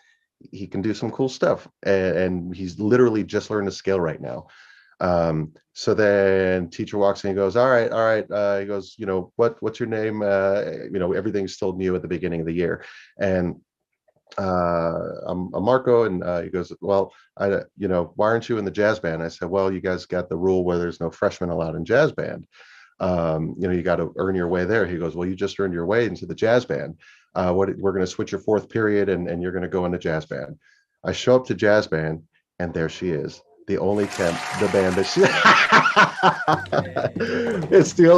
He can do some cool stuff. And he's literally just learned the scale right now. So then teacher walks in and goes, all right. He goes, what's your name? Everything's still new at the beginning of the year. And I'm Marco. And he goes, well, why aren't you in the jazz band? I said, well, you guys got the rule where there's no freshmen allowed in jazz band. You got to earn your way there. He goes, well, you just earned your way into the jazz band. We're going to switch your fourth period, and you're going to go into jazz band. I show up to jazz band, and there she is, the only temp, the band that she. It's the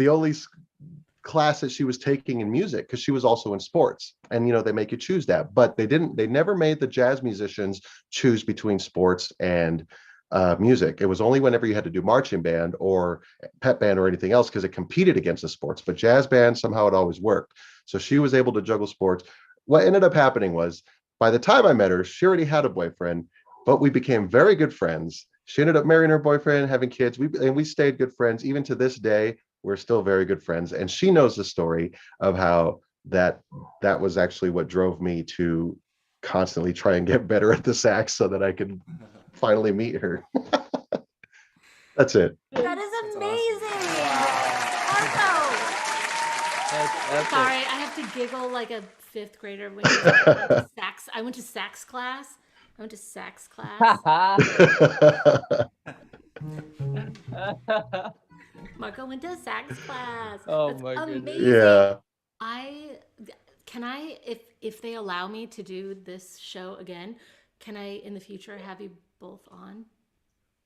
only class that she was taking in music, because she was also in sports, and they make you choose that, but they never made the jazz musicians choose between sports and music. It was only whenever you had to do marching band or pep band or anything else, because it competed against the sports. But jazz band, somehow it always worked. So she was able to juggle sports. What ended up happening was, by the time I met her, she already had a boyfriend, but we became very good friends. She ended up marrying her boyfriend, having kids. We stayed good friends. Even to this day, we're still very good friends. And she knows the story of how that was actually what drove me to constantly try and get better at the sax so that I could finally meet her. That's it. That is amazing. Marco. That's Sorry, I have to giggle like a fifth grader when I went to sax class. Marco went to sax class. Oh That's my goodness. amazing. Yeah. Can I, if they allow me to do this show again, can I in the future have you both on?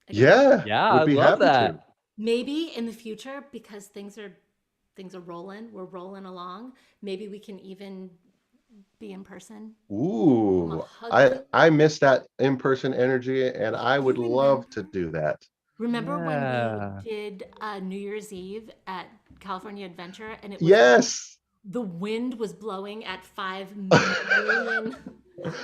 Yeah. Yeah, would I be love happy that. to. Maybe in the future, because things are rolling, we're rolling along. Maybe we can even be in person. Ooh, hug you. I miss that in-person energy, and I would You love to do that. Remember when Yeah. we did New Year's Eve at California Adventure, and it was Yes. the wind was blowing at 5 million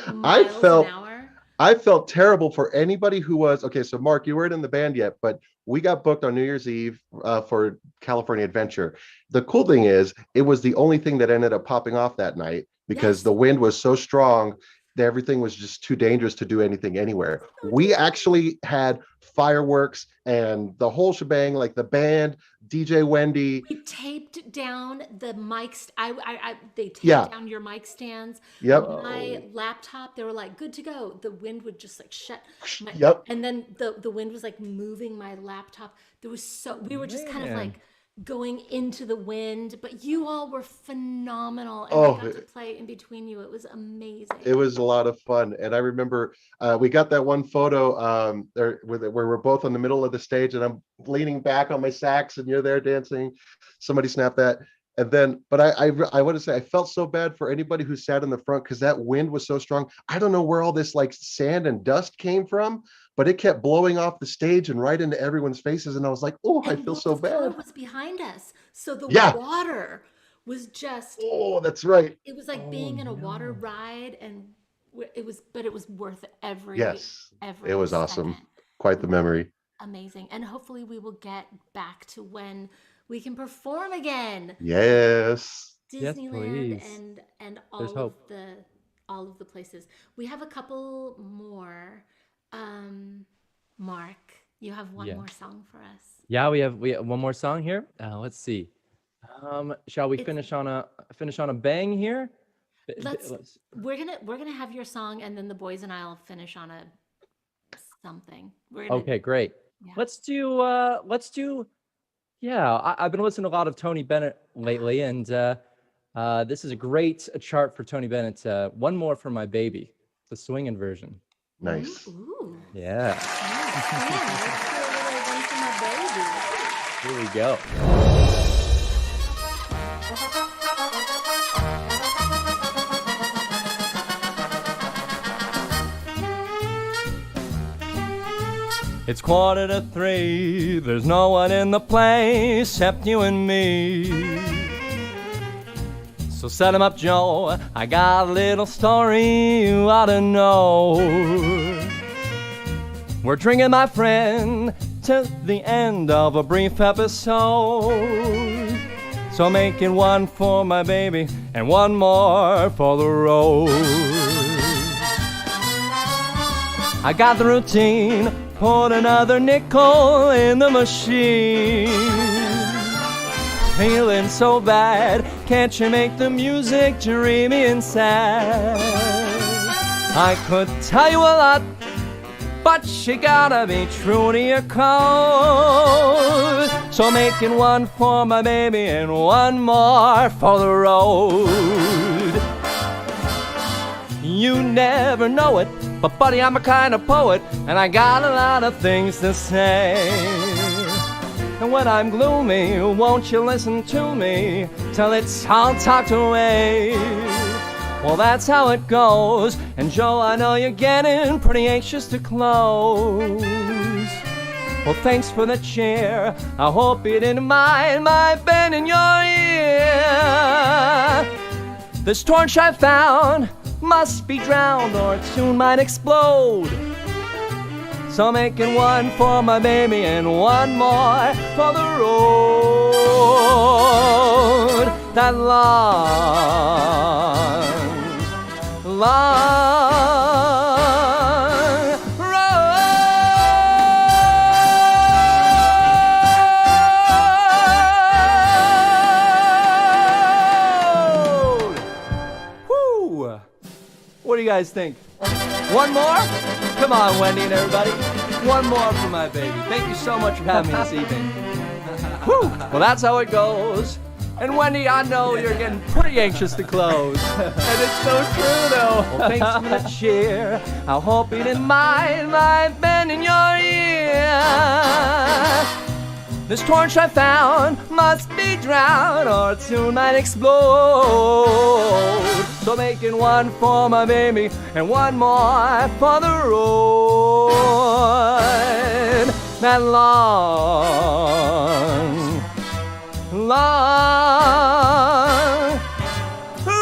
I miles felt an hour. I felt terrible for anybody who was okay. So Mark, you weren't in the band yet, but we got booked on New Year's Eve for California Adventure. The cool thing is, it was the only thing that ended up popping off that night because Yes. the wind was so strong that everything was just too dangerous to do anything anywhere. We actually had fireworks and the whole shebang, like the band, DJ Wendy. We taped down the mics. They taped Yeah. down your mic stands. Yep. My laptop, they were like, good to go. The wind would just like shut. Yep. And then the wind was like moving my laptop. We were just kind of Man. like going into the wind, but you all were phenomenal. And Oh, I got to play in between you. It was amazing. It was a lot of fun. And I remember we got that one photo where we're both in the middle of the stage and I'm leaning back on my sax and you're there dancing. Somebody snapped that. And then, but I want to say, I felt so bad for anybody who sat in the front because that wind was so strong. I don't know where all this like sand and dust came from, but it kept blowing off the stage and right into everyone's faces. And I was like, oh, I And feel what so was color bad. was behind us. So the Yeah. water was just, Oh, that's right. it was like being in a water ride, and it was worth every Yes, every it was awesome. second. Quite the memory. Amazing. And hopefully we will get back to when we can perform again. Yes. Yes, Disneyland please. and There's hope. all of the places. We have a couple more. Mark, you have one Yeah. more song for us. Yeah, we have one more song here. Let's see. Shall we It's- finish on a bang here? We're gonna have your song, and then the boys and I'll finish on a something. Okay, great. Yeah. Let's do. Yeah, I've been listening to a lot of Tony Bennett lately, and this is a great chart for Tony Bennett. One More for My Baby, the swinging version. Nice. Ooh. Yeah, Let's do a little One for My Baby. here we go. It's 2:45, there's no one in the place except you and me. So set 'em up, Joe, I got a little story you ought to know. We're drinking, my friend, to the end of a brief episode. So making one for my baby and one more for the road. I got the routine, put another nickel in the machine. Feeling so bad, can't you make the music dreamy and sad? I could tell you a lot, but you gotta be true to your code. So making one for my baby and one more for the road. You never know it, but buddy, I'm a kind of poet, and I got a lot of things to say. And when I'm gloomy, won't you listen to me till it's all talked away? Well, that's how it goes, and Joe, I know you're getting pretty anxious to close. Well, thanks for the cheer, I hope you didn't mind my bend in your ear. This torch I found must be drowned or it soon might explode. So making one for my baby and one more for the road. That long, long road. Woo! What do you guys think? One more? Come on, Wendy and everybody. One more for my baby. Thank you so much for having me this evening. Woo! Well, that's how it goes. And Wendy, I know you're getting pretty anxious to close. And it's so true, though. Well, thanks for the cheer. I hope you didn't mind my bend in your ear. This torch I found must be drowned or it soon might explode. So making one for my baby and one more for the road. That long, long road.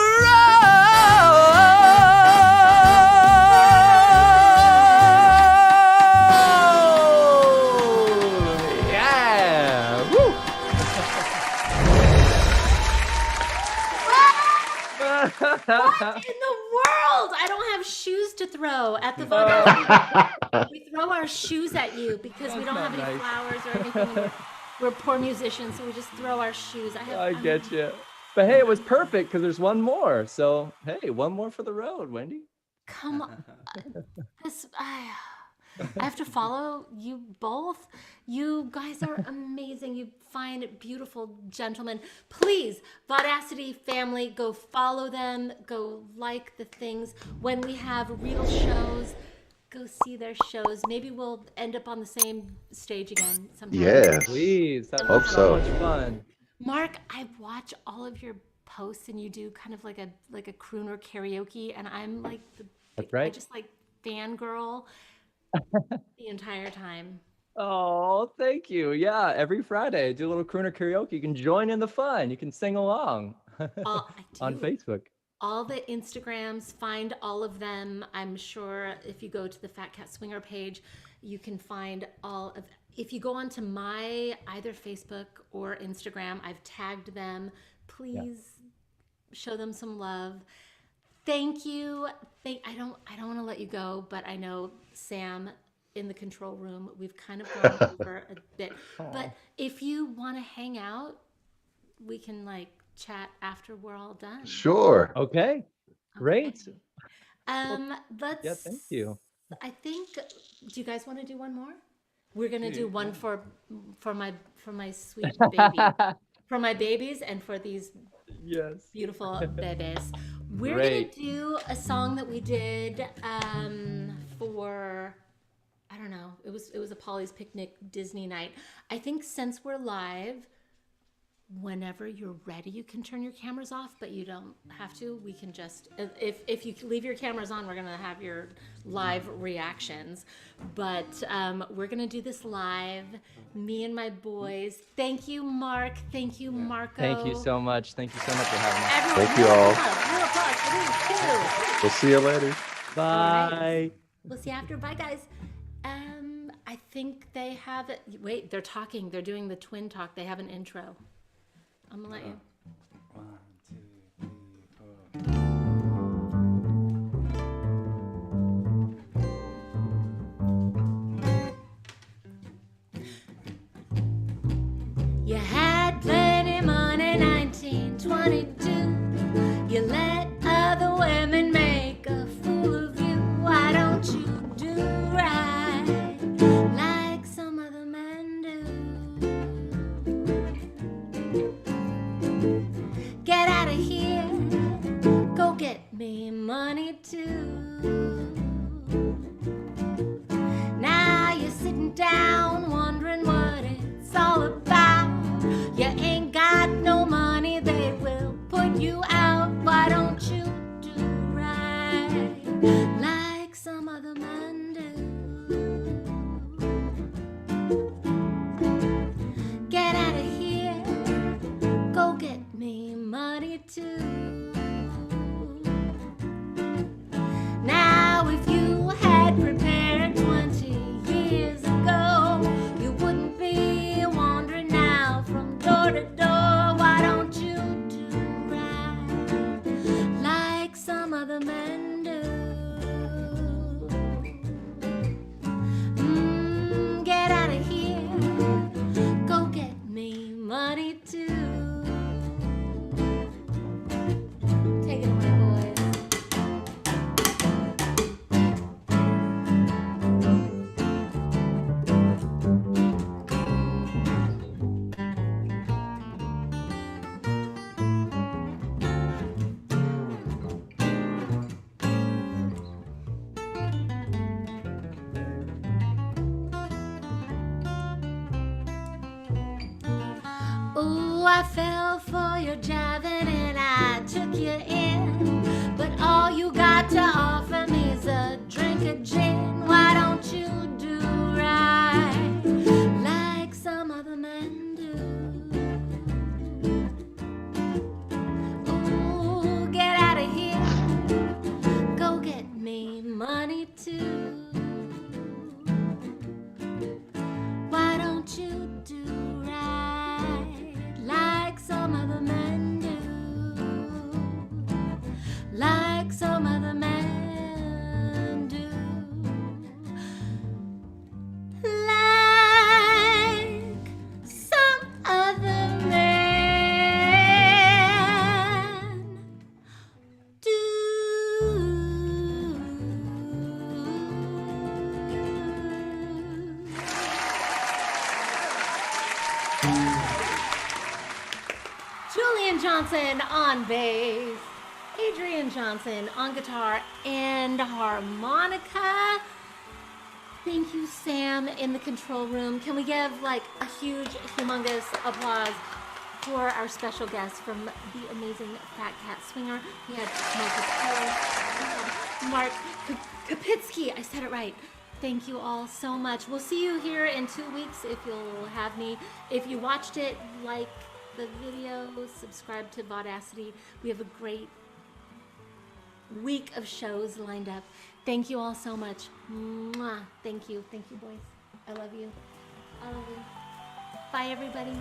Yeah. Woo. What in the world? I don't have shoes to throw at the Vaudacity. We throw our shoes at you because we don't have any flowers or anything. We're poor musicians, so we just throw our shoes. I get you. But hey, it was perfect because there's one more. So hey, one more for the road, Wendy. Come on. I have to follow you both. You guys are amazing. You fine, beautiful gentlemen. Please, Vaudacity family, go follow them. Go like the things. When we have real shows, go see their shows. Maybe we'll end up on the same stage again sometime. Yes. Please, that Hope was so. so much fun. Mark, I watch all of your posts and you do kind of like a crooner karaoke, and I'm like That's right. I just like fangirl the entire time. Oh, thank you. Yeah, every Friday I do a little crooner karaoke. You can join in the fun. You can sing along on Facebook. All the Instagrams, find all of them. I'm sure if you go to the Fat Cat Swinger page, you can find all of. If you go onto my either Facebook or Instagram, I've tagged them. Please show them some love. Thank you. I don't want to let you go, but I know Sam in the control room, we've kind of gone over a bit. But if you want to hang out, we can like chat after we're all done. Sure. Okay. Great. Let's. Yeah, thank you. I think. Do you guys want to do one more? We're gonna do one for my sweet baby, for my babies, and for these beautiful babies. We're Great. gonna do a song that we did for. I don't know. It was a Polly's Picnic Disney night. I think since we're live, whenever you're ready, you can turn your cameras off, but you don't have to. We can just, if you leave your cameras on, we're gonna have your live reactions. But we're gonna do this live, me and my boys. Thank you, Mark. Thank you, Marco. Thank you so much. Thank you so much for having me. Everyone, Thank you all. real applause for these two. We'll see you later. Bye. We'll see you after. Bye, guys. I think they have it. Wait, they're talking. They're doing the twin talk. They have an intro. I'm gonna let you. 1, 2, 3, 4. You had plenty money, 1922. You let other women make a fool of you. Why don't you do right like some other men do? Get out of here, go get me money too. Now you're sitting down wondering what it's all about. You ain't got no money, they will put you out. Why don't you do right like some other men do? Get out of here, go get me money too. Now if you had prepared 20 years ago, you wouldn't be wandering now from door to door. Why don't you do right like some other men do? Ooh, I fell for your javelin and I took you in. But all you got to offer me is a drink of gin. Why don't you do right like some other men do? Ooh, get out of here. Go get me money too. Why don't you do right like some other men do? Like some other men do. Like some other men do. Julian Johnson on bass, Adrian Johnson on guitar and harmonica. Thank you, Sam, in the control room. Can we give like a huge, humongous applause for our special guest from the amazing Fat Cat Swinger? We had Mark Kopitzke. I said it right. Thank you all so much. We'll see you here in 2 weeks if you'll have me. If you watched it, like the video, subscribe to Vaudacity. We have a great week of shows lined up. Thank you all so much. Mwah. Thank you, boys. I love you. I love you. Bye, everybody.